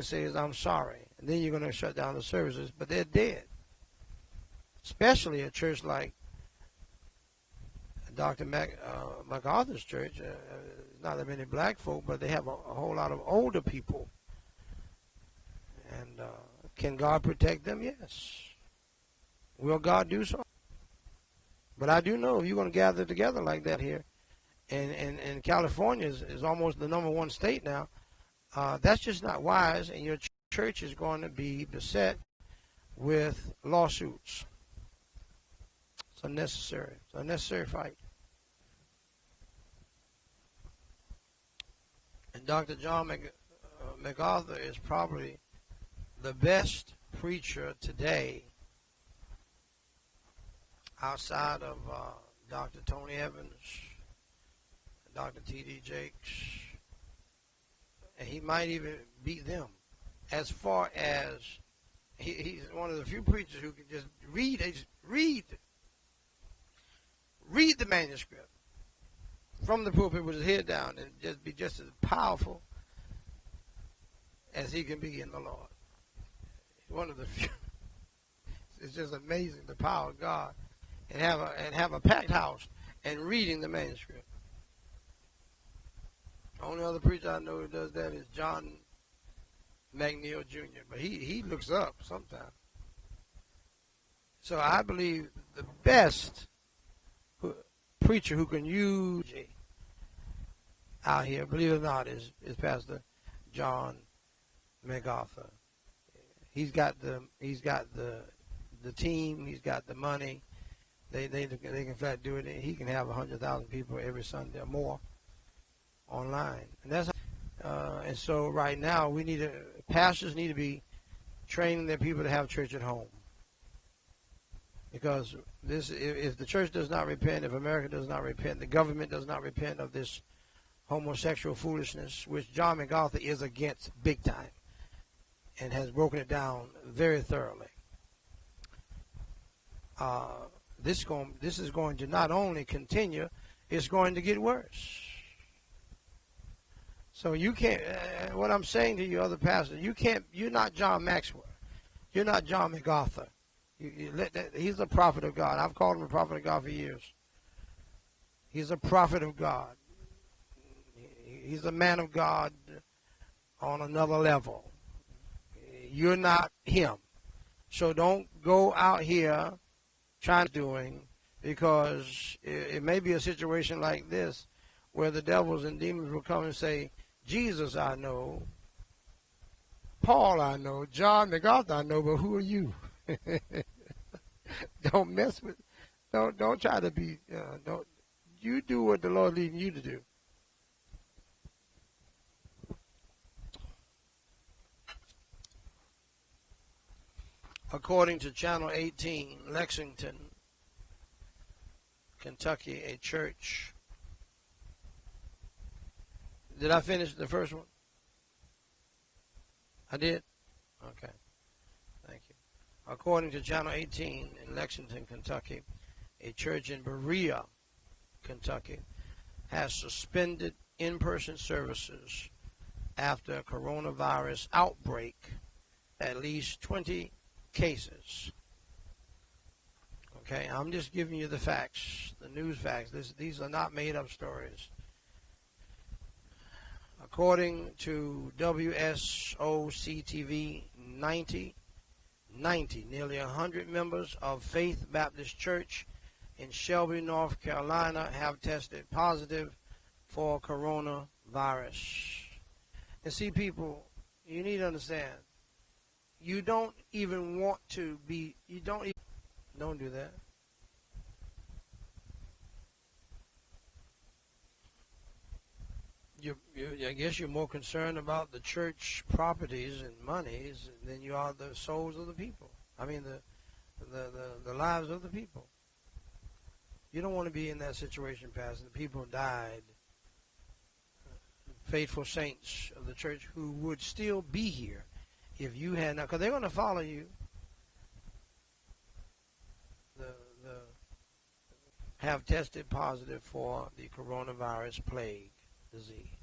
says, I'm sorry. And then you're going to shut down the services, but they're dead. Especially a church like Dr. MacArthur's church. Not that many black folk, but they have a whole lot of older people. And can God protect them? Yes. Will God do so? But I do know if you're going to gather together like that here, and California is almost the #1 state now, that's just not wise, and your church is going to be beset with lawsuits. It's unnecessary. It's an unnecessary fight. And Dr. John MacArthur is probably the best preacher today outside of Dr. Tony Evans, Dr. T.D. Jakes, and he might even beat them as far as he's one of the few preachers who can just read the manuscript from the pulpit with his head down and just be just as powerful as he can be in the Lord. One of the few. It's just amazing the power of God, and have a packed house and reading the manuscript. The only other preacher I know who does that is John McNeil Jr., but he looks up sometimes. So I believe the best preacher who can use out here, believe it or not, is Pastor John MacArthur. He's got the team. He's got the money. They can flat do it. He can have 100,000 people every Sunday or more online, and that's and so right now pastors need to be training their people to have church at home, because if the church does not repent, if America does not repent, the government does not repent of this homosexual foolishness, which John MacArthur is against big time and has broken it down very thoroughly. This is going to not only continue, it's going to get worse. So you can't. What I'm saying to you, other pastors, you can't. You're not John Maxwell. You're not John MacArthur. He's a prophet of God. I've called him a prophet of God for years. He's a prophet of God. He's a man of God on another level. You're not him. So don't go out here trying to doing, because it may be a situation like this where the devils and demons will come and say, Jesus I know, Paul I know, John MacArthur I know, but who are you? Don't mess with, don't try to be, don't, you do what the Lord leading you to do. According to Channel 18, Lexington, Kentucky, a church. Did I finish the first one? I did? Okay. Thank you. According to Channel 18 in Lexington, Kentucky, a church in Berea, Kentucky, has suspended in-person services after a coronavirus outbreak. At least 20 cases. Okay, I'm just giving you the facts, the news facts. These are not made-up stories. According to WSOC-TV 90, nearly 100 members of Faith Baptist Church in Shelby, North Carolina have tested positive for coronavirus. And see, people, you need to understand, you don't even want to be, don't do that. I guess you're more concerned about the church properties and monies than you are the souls of the people. I mean, the lives of the people. You don't want to be in that situation, Pastor. The people died, faithful saints of the church who would still be here if you had not, because they're going to follow you. Have tested positive for the coronavirus plague disease.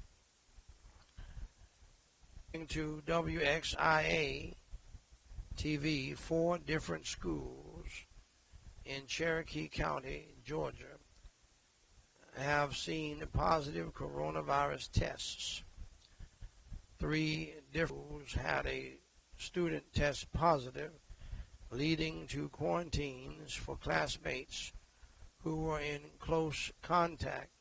To WXIA TV, 4 different schools in Cherokee County, Georgia, have seen positive coronavirus tests. 3 different schools had a student test positive, leading to quarantines for classmates who were in close contact.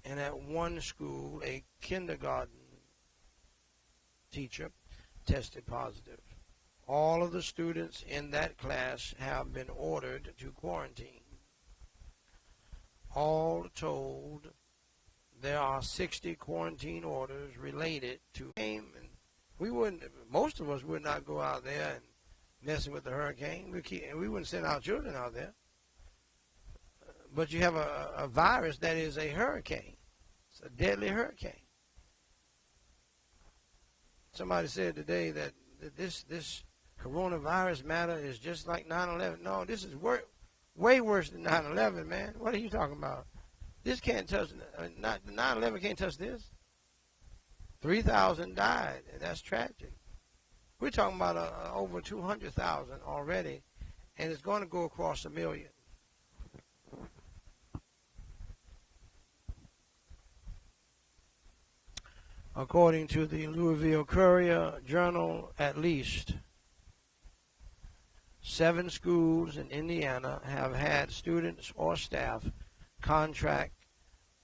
And at one school, a kindergarten teacher tested positive. All of the students in that class have been ordered to quarantine. All told, there are 60 quarantine orders related to hurricane. Most of us would not go out there and messing with the hurricane. We wouldn't send our children out there. But you have a virus that is a hurricane. It's a deadly hurricane. Somebody said today that this coronavirus matter is just like 9/11. No, this is way worse than 9/11, man. What are you talking about? This can't touch, 9/11 can't touch this. 3,000 died, and that's tragic. We're talking about over 200,000 already, and it's going to go across 1 million. According to the Louisville Courier-Journal, at least 7 schools in Indiana have had students or staff contract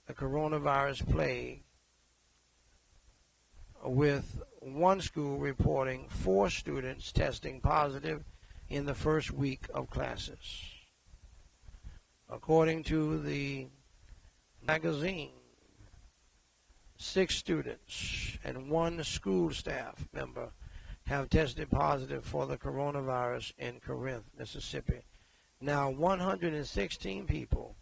the coronavirus plague, with one school reporting 4 students testing positive in the first week of classes. According to the magazine, 6 students and 1 school staff member have tested positive for the coronavirus in Corinth, Mississippi. Now, 116 people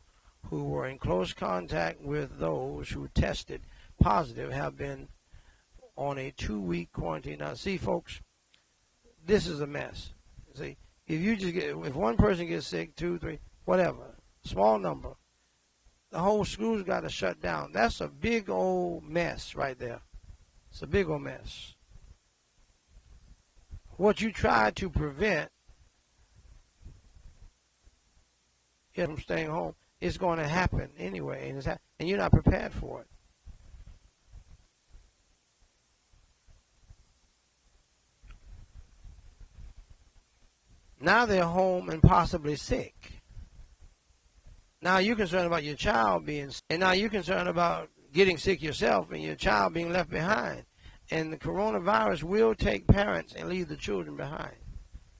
who were in close contact with those who tested positive have been on a 2-week quarantine. Now, see, folks, this is a mess. See, if one person gets sick, 2, 3, whatever, small number, the whole school's got to shut down. That's a big old mess right there. It's a big old mess. What you try to prevent from staying home is going to happen anyway, and you're not prepared for it. Now they're home and possibly sick. Now you're concerned about your child being sick, and now you're concerned about getting sick yourself and your child being left behind. And the coronavirus will take parents and leave the children behind.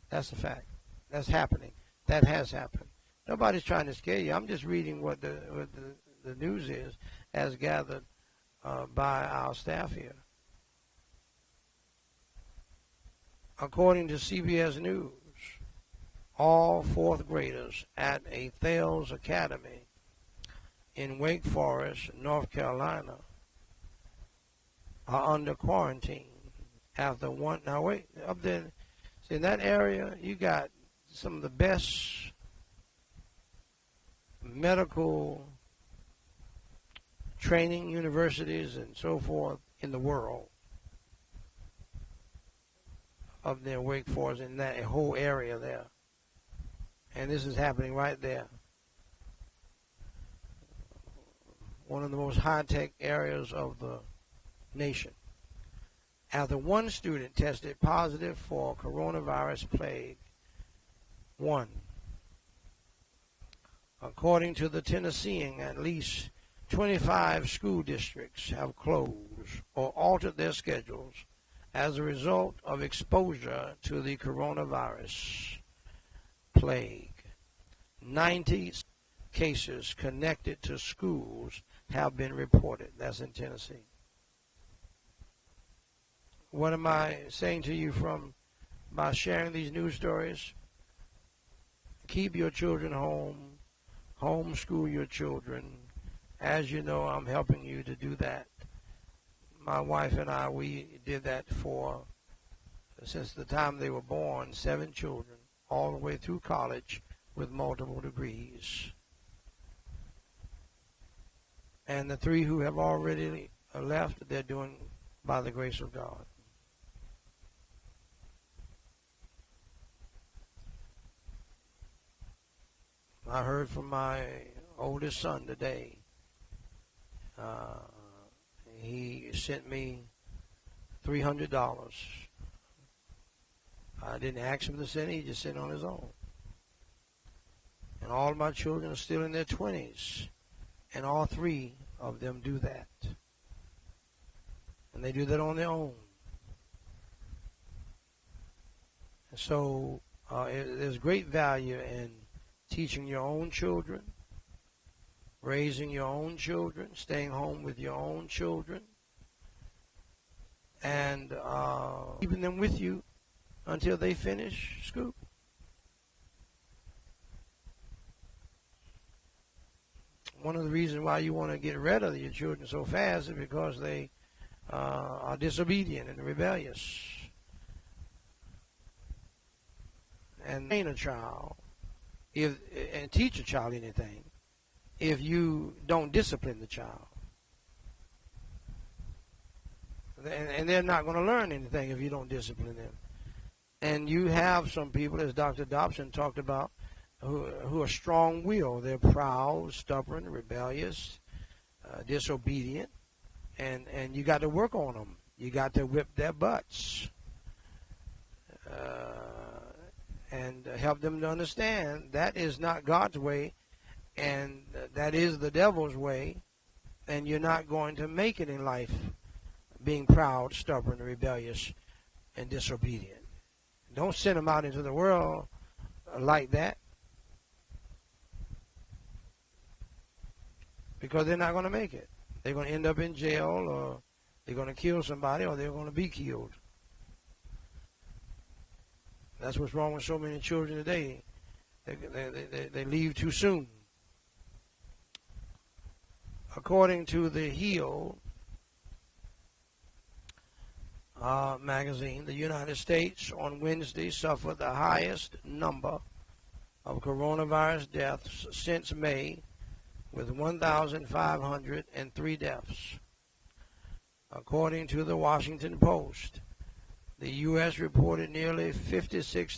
That's a fact. That's happening. That has happened. Nobody's trying to scare you. I'm just reading what the news is as gathered by our staff here. According to CBS News, all 4th graders at a Thales Academy in Wake Forest, North Carolina, are under quarantine after one. Now wait, up there, see, in that area, you got some of the best medical training universities and so forth in the world. Up there, Wake Forest, in that whole area there. And this is happening right there. One of the most high-tech areas of the nation. After one student tested positive for coronavirus plague. 1. According to the Tennessean, at least 25 school districts have closed or altered their schedules as a result of exposure to the coronavirus plague. 90 cases connected to schools have been reported. That's in Tennessee. What am I saying to you by sharing these news stories? Keep your children home. Homeschool your children. As you know, I'm helping you to do that. My wife and I, we did that since the time they were born, 7 children, all the way through college with multiple degrees. And the 3 who have already left, they're doing by the grace of God. I heard from my oldest son today. He sent me $300. I didn't ask him to send it. He just sent it on his own. And all of my children are still in their 20s. And all three of them do that. And they do that on their own. And so there's great value in teaching your own children, raising your own children, staying home with your own children, and keeping them with you until they finish school. One of the reasons why you want to get rid of your children so fast is because they are disobedient and rebellious. And train a child and teach a child anything if you don't discipline the child. And they're not going to learn anything if you don't discipline them. And you have some people, as Dr. Dobson talked about, who are strong-willed. They're proud, stubborn, rebellious, disobedient, and you got to work on them. You got to whip their butts and help them to understand that is not God's way, and that is the devil's way, and you're not going to make it in life being proud, stubborn, rebellious, and disobedient. Don't send them out into the world like that, because they're not going to make it. They're going to end up in jail, or they're going to kill somebody, or they're going to be killed. That's what's wrong with so many children today. They leave too soon. According to the Hill magazine, the United States on Wednesday suffered the highest number of coronavirus deaths since May, with 1,503 deaths. According to the Washington Post, the U.S. reported nearly 56